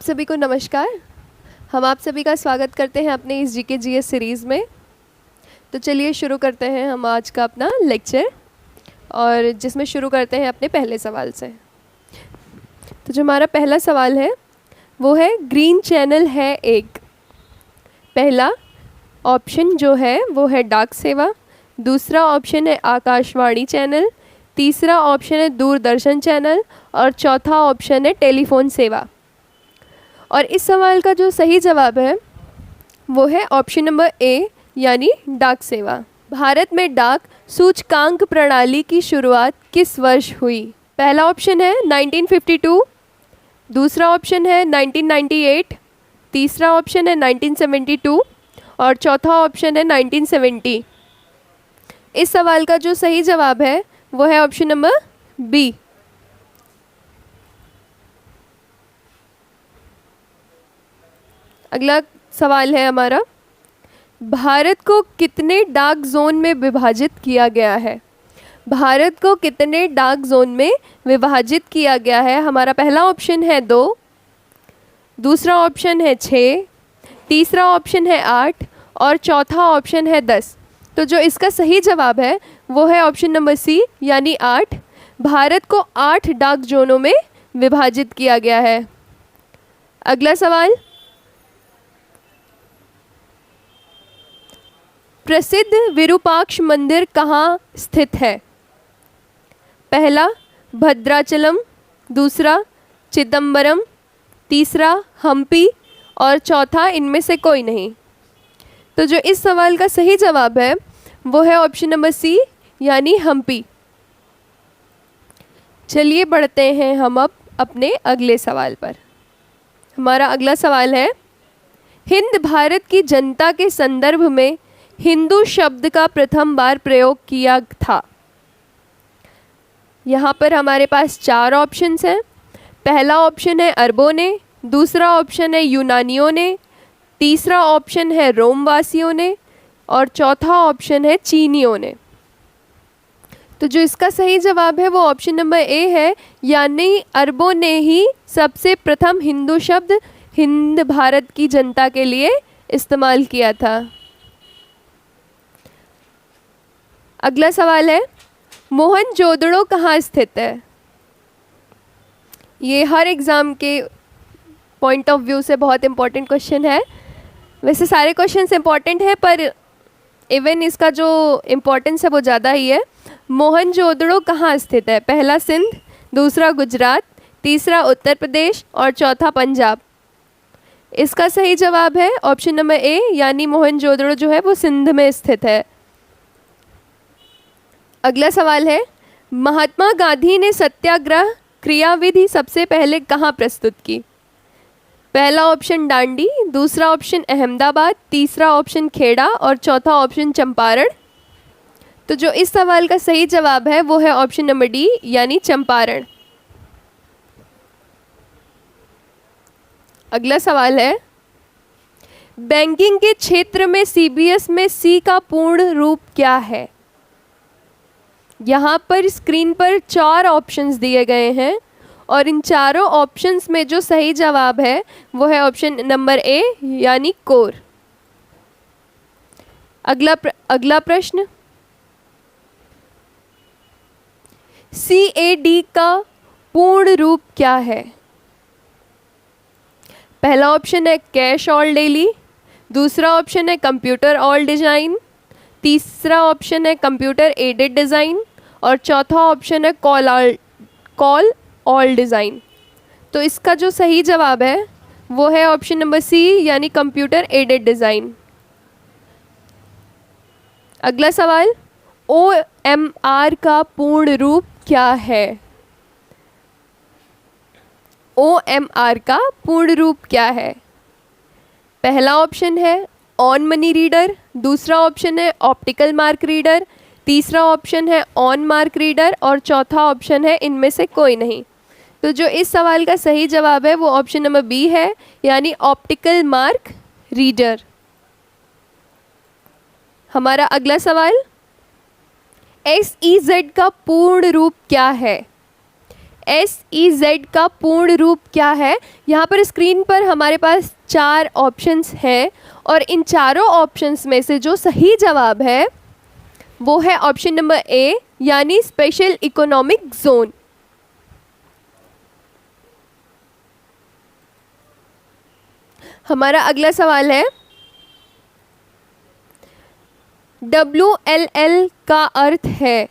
सभी को नमस्कार। हम आप सभी का स्वागत करते हैं अपने इस जीके जीएस सीरीज़ में। तो चलिए शुरू करते हैं हम आज का अपना लेक्चर, और जिसमें शुरू करते हैं अपने पहले सवाल से। तो जो हमारा पहला सवाल है वो है, ग्रीन चैनल है एक। पहला ऑप्शन जो है वो है डाक सेवा, दूसरा ऑप्शन है आकाशवाणी चैनल, तीसरा ऑप्शन है दूरदर्शन चैनल और चौथा ऑप्शन है टेलीफोन सेवा। और इस सवाल का जो सही जवाब है वो है ऑप्शन नंबर ए, यानी डाक सेवा। भारत में डाक सूचकांक प्रणाली की शुरुआत किस वर्ष हुई? पहला ऑप्शन है 1952, दूसरा ऑप्शन है 1998, तीसरा ऑप्शन है 1972 और चौथा ऑप्शन है 1970। इस सवाल का जो सही जवाब है वो है ऑप्शन नंबर बी। अगला सवाल है हमारा, भारत को कितने डाक जोन में विभाजित किया गया है? भारत को कितने डाक जोन में विभाजित किया गया है? हमारा पहला ऑप्शन है 2, दूसरा ऑप्शन है 6, तीसरा ऑप्शन है 8 और चौथा ऑप्शन है 10। तो जो इसका सही जवाब है वो है ऑप्शन नंबर सी, यानी 8। भारत को 8 डाक जोनों में विभाजित किया गया है। अगला सवाल, प्रसिद्ध विरूपाक्ष मंदिर कहाँ स्थित है? पहला भद्राचलम, दूसरा चिदम्बरम, तीसरा हम्पी और चौथा इनमें से कोई नहीं। तो जो इस सवाल का सही जवाब है वो है ऑप्शन नंबर सी, यानी हम्पी। चलिए बढ़ते हैं हम अब अपने अगले सवाल पर। हमारा अगला सवाल है, हिंद भारत की जनता के संदर्भ में हिंदू शब्द का प्रथम बार प्रयोग किया था। यहाँ पर हमारे पास 4 ऑप्शंस हैं। पहला ऑप्शन है अरबों ने, दूसरा ऑप्शन है यूनानियों ने, तीसरा ऑप्शन है रोमवासियों ने और चौथा ऑप्शन है चीनियों ने। तो जो इसका सही जवाब है वो ऑप्शन नंबर ए है, यानी अरबों ने ही सबसे प्रथम हिंदू शब्द हिंद भारत की जनता के लिए इस्तेमाल किया था। अगला सवाल है, मोहनजोदड़ो कहाँ स्थित है? ये हर एग्ज़ाम के पॉइंट ऑफ व्यू से बहुत इम्पोर्टेंट क्वेश्चन है। वैसे सारे क्वेश्चंस इम्पोर्टेंट है, पर इवन इसका जो इम्पोर्टेंस है वो ज़्यादा ही है। मोहनजोदड़ो कहाँ स्थित है? पहला सिंध, दूसरा गुजरात, तीसरा उत्तर प्रदेश और चौथा पंजाब। इसका सही जवाब है ऑप्शन नंबर ए, यानी मोहनजोदड़ो जो है वो सिंध में स्थित है। अगला सवाल है, महात्मा गांधी ने सत्याग्रह क्रियाविधि सबसे पहले कहाँ प्रस्तुत की? पहला ऑप्शन डांडी, दूसरा ऑप्शन अहमदाबाद, तीसरा ऑप्शन खेड़ा और चौथा ऑप्शन चंपारण। तो जो इस सवाल का सही जवाब है वो है ऑप्शन नंबर डी, यानी चंपारण। अगला सवाल है, बैंकिंग के क्षेत्र में सीबीएस में सी का पूर्ण रूप क्या है? यहाँ पर स्क्रीन पर 4 ऑप्शंस दिए गए हैं और इन चारों ऑप्शंस में जो सही जवाब है वो है ऑप्शन नंबर ए, यानी कोर। अगला प्रश्न, CAD का पूर्ण रूप क्या है? पहला ऑप्शन है कैश ऑल डेली, दूसरा ऑप्शन है कंप्यूटर ऑल डिजाइन, तीसरा ऑप्शन है कंप्यूटर एडेड डिज़ाइन और चौथा ऑप्शन है कॉल ऑल डिज़ाइन। तो इसका जो सही जवाब है वो है ऑप्शन नंबर सी, यानी कंप्यूटर एडेड डिज़ाइन। अगला सवाल, OMR का पूर्ण रूप क्या है? OMR का पूर्ण रूप क्या है? पहला ऑप्शन है ऑन मनी रीडर, दूसरा ऑप्शन है ऑप्टिकल मार्क रीडर, तीसरा ऑप्शन है ऑन मार्क रीडर और चौथा ऑप्शन है इनमें से कोई नहीं। तो जो इस सवाल का सही जवाब है वो ऑप्शन नंबर बी है, यानी ऑप्टिकल मार्क रीडर। हमारा अगला सवाल, SEZ का पूर्ण रूप क्या है? SEZ का पूर्ण रूप क्या है? यहाँ पर स्क्रीन पर हमारे पास 4 ऑप्शंस हैं और इन चारों ऑप्शंस में से जो सही जवाब है वो है ऑप्शन नंबर ए, यानी स्पेशल इकोनॉमिक जोन। हमारा अगला सवाल है, WLL का अर्थ है?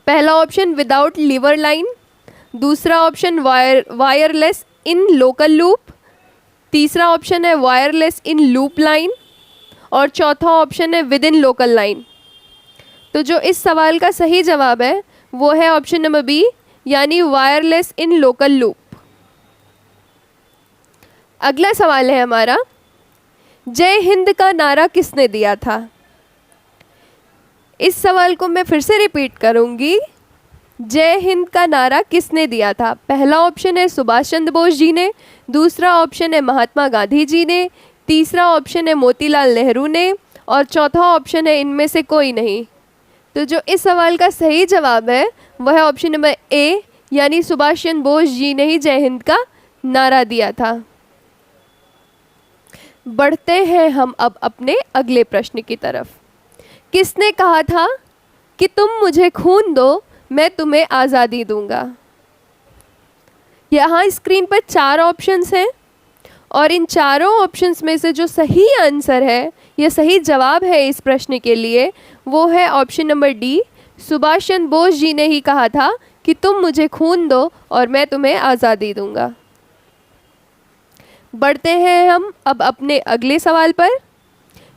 पहला ऑप्शन विदाउट लीवर लाइन, दूसरा option wireless in local loop, तीसरा ऑप्शन है वायरलेस इन लूप लाइन और चौथा ऑप्शन है विद इन लोकल लाइन। तो जो इस सवाल का सही जवाब है वो है ऑप्शन नंबर बी, यानी वायरलेस इन लोकल लूप। अगला सवाल है हमारा, जय हिंद का नारा किसने दिया था? इस सवाल को मैं फिर से रिपीट करूंगी, जय हिंद का नारा किसने दिया था? पहला ऑप्शन है सुभाष चंद्र बोस जी ने, दूसरा ऑप्शन है महात्मा गांधी जी ने, तीसरा ऑप्शन है मोतीलाल नेहरू ने और चौथा ऑप्शन है इनमें से कोई नहीं। तो जो इस सवाल का सही जवाब है वह है ऑप्शन नंबर ए, यानी सुभाष चंद्र बोस जी ने ही जय हिंद का नारा दिया था। बढ़ते हैं हम अब अपने अगले प्रश्न की तरफ। किसने कहा था कि तुम मुझे खून दो मैं तुम्हें आज़ादी दूंगा? यहाँ स्क्रीन पर 4 ऑप्शंस हैं और इन चारों ऑप्शंस में से जो सही आंसर है या सही जवाब है इस प्रश्न के लिए वो है option number D, Subhash Chandra Bose ji ने ही कहा था कि तुम मुझे खून दो और मैं तुम्हें आज़ादी दूंगा। बढ़ते हैं हम अब अपने अगले सवाल पर।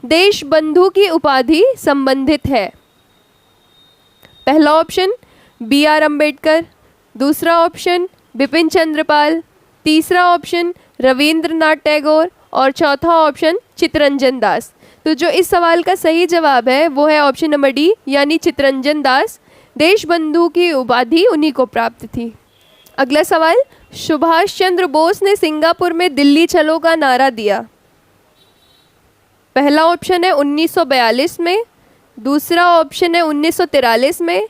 देश बंधु की उपाधि संबंधित है? पहला ऑप्शन BR अम्बेडकर, दूसरा ऑप्शन बिपिन चंद्रपाल, तीसरा ऑप्शन रविंद्रनाथ टैगोर और चौथा ऑप्शन चित्तरंजन दास। तो जो इस सवाल का सही जवाब है वो है ऑप्शन नंबर डी, यानी चित्तरंजन दास। देश बंधु की उपाधि उन्हीं को प्राप्त थी। अगला सवाल, सुभाष चंद्र बोस ने सिंगापुर में दिल्ली चलो का नारा दिया? पहला ऑप्शन है 1942 में, दूसरा ऑप्शन है 1943 में,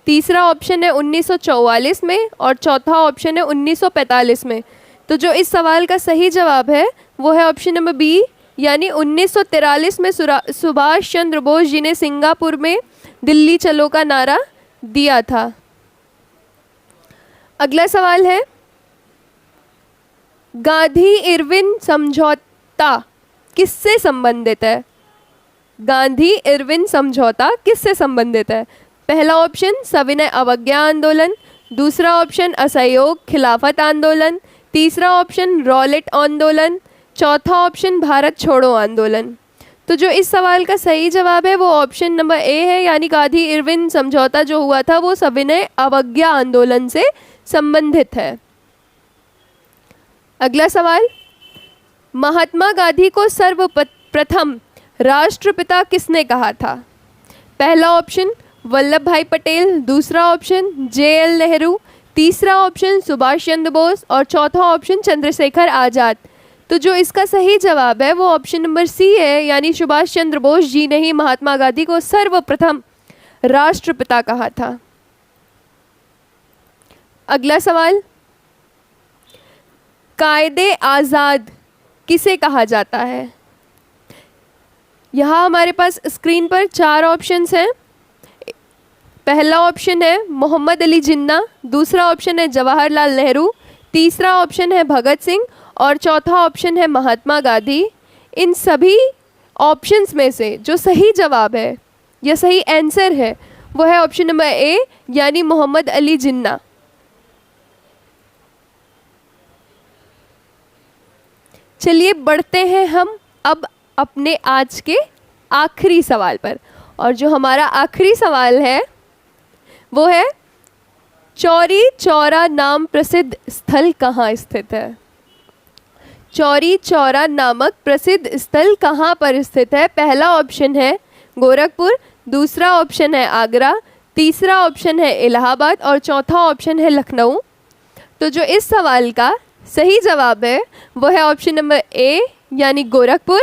तीसरा ऑप्शन है 1944 में और चौथा ऑप्शन है 1945 में। तो जो इस सवाल का सही जवाब है वो है ऑप्शन नंबर बी, यानी 1943 में सुभाष चंद्र बोस जी ने सिंगापुर में दिल्ली चलो का नारा दिया था। अगला सवाल है, गांधी इरविन समझौता किससे संबंधित है? गांधी इरविन समझौता किससे संबंधित है? पहला ऑप्शन सविनय अवज्ञा आंदोलन, दूसरा ऑप्शन असहयोग खिलाफत आंदोलन, तीसरा ऑप्शन रॉलेट आंदोलन, चौथा ऑप्शन भारत छोड़ो आंदोलन। तो जो इस सवाल का सही जवाब है वो ऑप्शन नंबर ए है, यानी गांधी इरविन समझौता जो हुआ था वो सविनय अवज्ञा आंदोलन से संबंधित है। अगला सवाल, महात्मा गांधी को सर्वप्रथम राष्ट्रपिता किसने कहा था? पहला ऑप्शन वल्लभ भाई पटेल, दूसरा ऑप्शन JL नेहरू, तीसरा ऑप्शन सुभाष चंद्र बोस और चौथा ऑप्शन चंद्रशेखर आज़ाद। तो जो इसका सही जवाब है वो ऑप्शन नंबर सी है, यानी सुभाष चंद्र बोस जी ने ही महात्मा गांधी को सर्वप्रथम राष्ट्रपिता कहा था। अगला सवाल, कायदे आज़ाद किसे कहा जाता है? यहाँ हमारे पास स्क्रीन पर 4 ऑप्शंस हैं। पहला ऑप्शन है मोहम्मद अली जिन्ना, दूसरा ऑप्शन है जवाहरलाल नेहरू, तीसरा ऑप्शन है भगत सिंह और चौथा ऑप्शन है महात्मा गांधी। इन सभी ऑप्शंस में से जो सही जवाब है या सही आंसर है वो है ऑप्शन नंबर ए, यानी मोहम्मद अली जिन्ना। चलिए बढ़ते हैं हम अब अपने आज के आखिरी सवाल पर, और जो हमारा आखिरी सवाल है वो है, चौरी चौरा नाम प्रसिद्ध स्थल कहाँ स्थित है? चौरी चौरा नामक प्रसिद्ध स्थल कहाँ पर स्थित है? पहला ऑप्शन है गोरखपुर, दूसरा ऑप्शन है आगरा, तीसरा ऑप्शन है इलाहाबाद और चौथा ऑप्शन है लखनऊ। तो जो इस सवाल का सही जवाब है वो है ऑप्शन नंबर ए, यानी गोरखपुर।